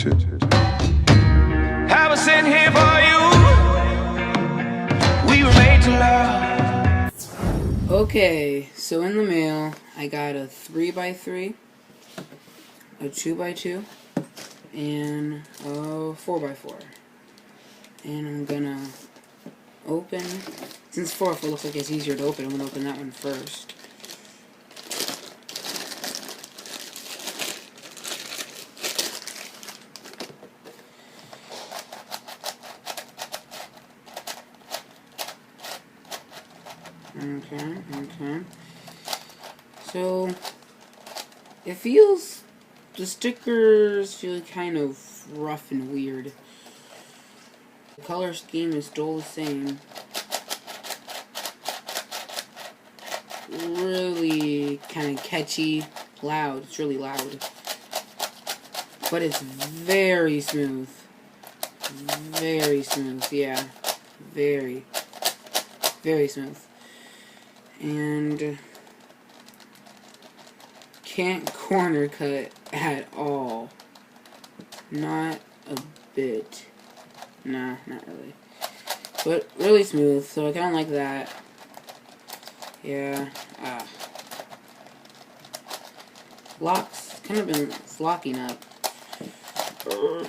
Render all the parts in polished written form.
two. I was sitting here for you. We were made to love. Okay, so in the mail, I got a 3x3, a 2x2, and a 4x4. And I'm gonna open, since 4x4 looks like it's easier to open, I'm gonna open that one first. Okay. So, it feels, the stickers feel kind of rough and weird. The color scheme is still the same. Really kind of catchy, loud. It's really loud. But it's very smooth. Very smooth, yeah. Very smooth. And can't corner cut at all. Not a bit. Nah, not really. But really smooth, so I kind of like that. Yeah. Locks kind of been locking up. Ooh.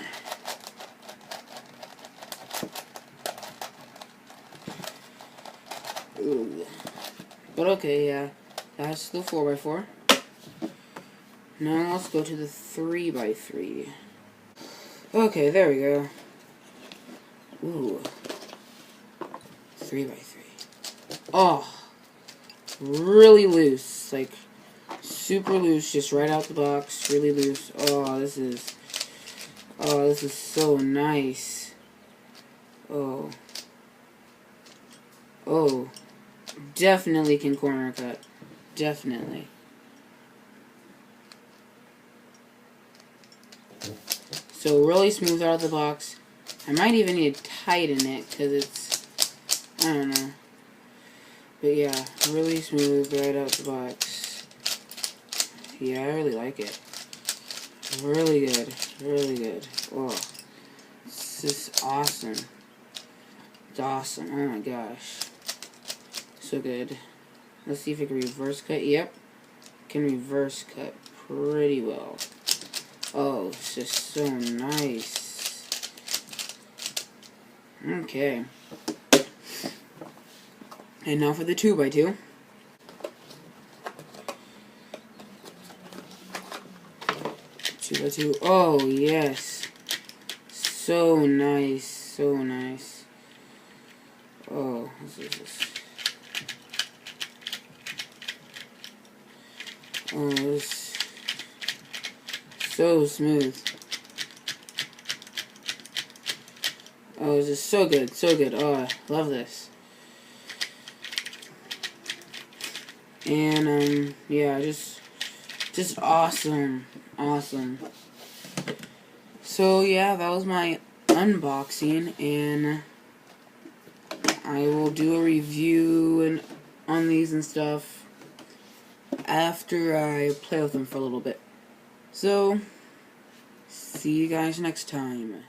But okay, yeah. That's the 4x4. Now let's go to the 3x3. Okay, there we go. Ooh. 3x3. Oh. Really loose. Like, super loose, just right out the box. Really loose. Oh, this is so nice. Oh. Definitely can corner cut. Definitely. So really smooth out of the box. I might even need to tighten it because it's, I don't know. But yeah, really smooth right out the box. Yeah, I really like it. Really good. Really good. Oh, this is awesome. It's awesome. Oh my gosh. So good. Let's see if it can reverse cut. Yep. Can reverse cut pretty well. Oh, it's just so nice. Okay. And now for the 2x2. Oh, yes. So nice. So nice. Oh, this is this. Oh, it's so smooth. Oh, it's just so good, so good. Oh, I love this. And, yeah, just awesome. Awesome. So, yeah, that was my unboxing, and I will do a review on these and stuff after I play with them for a little bit. So, see you guys next time.